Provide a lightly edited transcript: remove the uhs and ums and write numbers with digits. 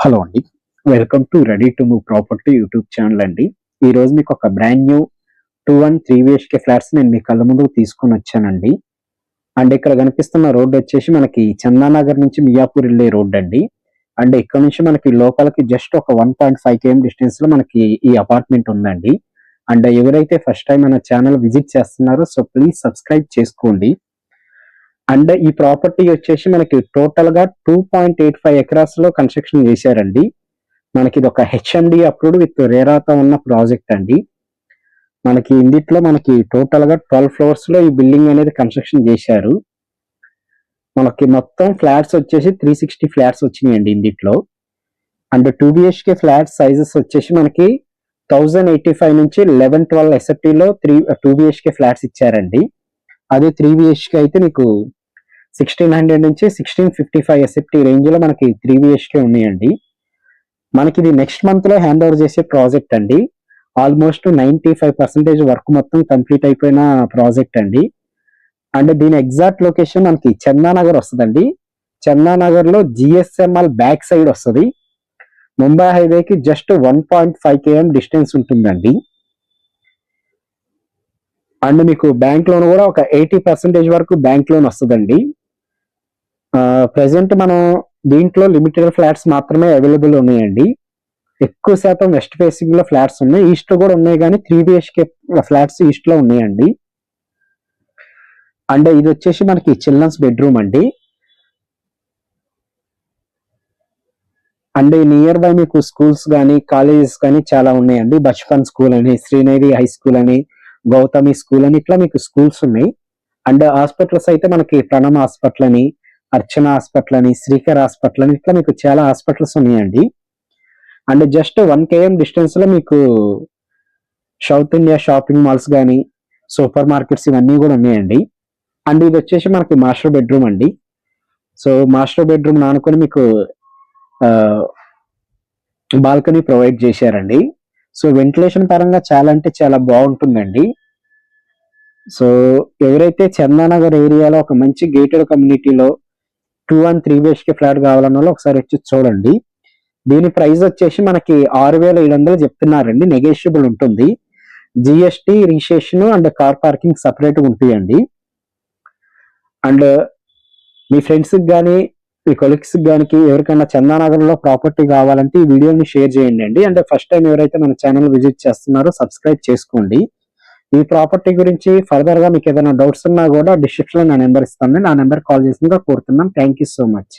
Hello అండి. Welcome to ready to move property YouTube channel అండి. ఈ రోజు మీకు ఒక brand new 2 and 3 BHK flats నేను మీ కళ్ళ ముందుకు తీసుకొని వచ్చానండి. అండ్ ఇక్కడ కనిపిస్తున్న రోడ్ వచ్చేసి మనకి చందానగర్ నుంచి మియాపూర్ వెళ్ళే రోడ్ అండి. అండ్ ఇక్కడ నుంచి మనకి లోపలికి జస్ట్ ఒక 1.5 km డిస్టెన్స్ లో మనకి ఈ అపార్ట్మెంట్ ఉందండి. అండ్ ఎవరైతే ఫస్ట్ టైం మన ఛానల్ విజిట్ చేస్తున్నారో సో ప్లీజ్ సబ్స్క్రైబ్ చేసుకోండి. అండ్ ఈ ప్రాపర్టీ వచ్చేసి మనకి టోటల్ గా 2.85 ఎకరాస్ లో కన్స్ట్రక్షన్ చేశారండి. మనకి ఇది ఒక హెచ్ఎండి అప్రూవ్డ్ విత్ రేరాతో ఉన్న ప్రాజెక్ట్ అండి. మనకి ఇందిట్లో మనకి టోటల్ గా 12 ఫ్లోర్స్ లో ఈ బిల్డింగ్ అనేది కన్స్ట్రక్షన్ చేశారు. మనకి మొత్తం ఫ్లాట్స్ వచ్చేసి 360 ఫ్లాట్స్ వచ్చినాయండి ఇందిట్లో. అండ్ 2 BHK ఫ్లాట్ సైజెస్ వచ్చేసి మనకి 1085 నుంచి 1112 SFT లో 2 BHK ఫ్లాట్స్ ఇచ్చారండి. అదే 3 BHK అయితే మీకు 1600 నుంచి 1655 SFT రేంజ్ లో మనకి 3 BHK ఉన్నాయండి. మనకి ఇది నెక్స్ట్ మంత్ లో హ్యాండ్ ఓవర్ చేసే ప్రాజెక్ట్ అండి. ఆల్మోస్ట్ 95% వర్క్ మొత్తం కంప్లీట్ అయిపోయిన ప్రాజెక్ట్ అండి. అండ్ దీని ఎగ్జాక్ట్ లొకేషన్ మనకి చందానగర్ వస్తుందండి. చందానగర్ లో GSML బ్యాక్ సైడ్ వస్తుంది. ముంబై హైవేకి జస్ట్ 1.5 km డిస్టెన్స్ ఉంటుందండి. అండ్ మీకు బ్యాంక్ లోన్ కూడా ఒక 80% వరకు బ్యాంక్ లోన్ వస్తుందండి. ప్రెసెంట్ మనం దీంట్లో లిమిటెడ్ ఫ్లాట్స్ మాత్రమే అవైలబుల్ ఉన్నాయండి. ఎక్కువ శాతం వెస్ట్ ఫేసింగ్ లో ఫ్లాట్స్ ఉన్నాయి, ఈస్ట్ లో కూడా ఉన్నాయి, కానీ 3 BHK ఫ్లాట్స్ ఈస్ట్ లో ఉన్నాయండి. అండ్ ఇది వచ్చేసి మనకి చిల్డ్రన్స్ బెడ్రూమ్ అండి. అండ్ నియర్ బై మీకు స్కూల్స్ కానీ కాలేజెస్ కానీ చాలా ఉన్నాయండి. బచ్పన్ స్కూల్ అని, శ్రీనగరి హై స్కూల్ అని, గౌతమి స్కూల్ అని ఇట్లా మీకు స్కూల్స్ ఉన్నాయి. అండ్ హాస్పిటల్స్ అయితే మనకి ప్రణమ్ హాస్పిటల్ అని, అర్చన హాస్పిటల్ అని, శ్రీకర్ హాస్పిటల్ అని ఇట్లా మీకు చాలా హాస్పిటల్స్ ఉన్నాయండి. అండ్ జస్ట్ 1 km డిస్టెన్స్ లో మీకు సౌత్ ఇండియా షాపింగ్ మాల్స్ కానీ, సూపర్ మార్కెట్స్ ఇవన్నీ కూడా ఉన్నాయండి. అండ్ ఇది వచ్చేసి మనకి మాస్టర్ బెడ్రూమ్ అండి. సో మాస్టర్ బెడ్రూమ్ నానుకొని మీకు బాల్కనీ ప్రొవైడ్ చేశారండి. సో వెంటిలేషన్ పరంగా చాలా అంటే చాలా బాగుంటుందండి. సో ఎవరైతే చందానగర్ ఏరియాలో ఒక మంచి గేటెడ్ కమ్యూనిటీలో 2 and 3 BHK ఫ్లాట్ కావాలన్న వాళ్ళు ఒకసారి వచ్చి చూడండి. దీని ప్రైస్ వచ్చేసి మనకి 6700 చెప్తున్నారండి. నెగోషియబుల్ ఉంటుంది. GST registration and car parking separate ఉంటాయండి. అండ్ మీ ఫ్రెండ్స్ కి కానీ మీ కొలీగ్స్ కానీ ఎవరికైనా చందానగర్ లో ప్రాపర్టీ కావాలంటే ఈ వీడియోని షేర్ చేయండి. అండ్ ఫస్ట్ టైం ఎవరైతే మన ఛానల్ విజిట్ చేస్తున్నారో సబ్స్క్రైబ్ చేసుకోండి. ఈ ప్రాపర్టీ గురించి ఫర్దర్ గా మీకు ఏదైనా డౌట్స్ ఉన్నా కూడా డిస్క్రిప్షన్ లో నా నెంబర్ ఇస్తాను. ఆ నెంబర్ కాల్ చేసిందిగా కోరుతున్నాం. Thank you so much.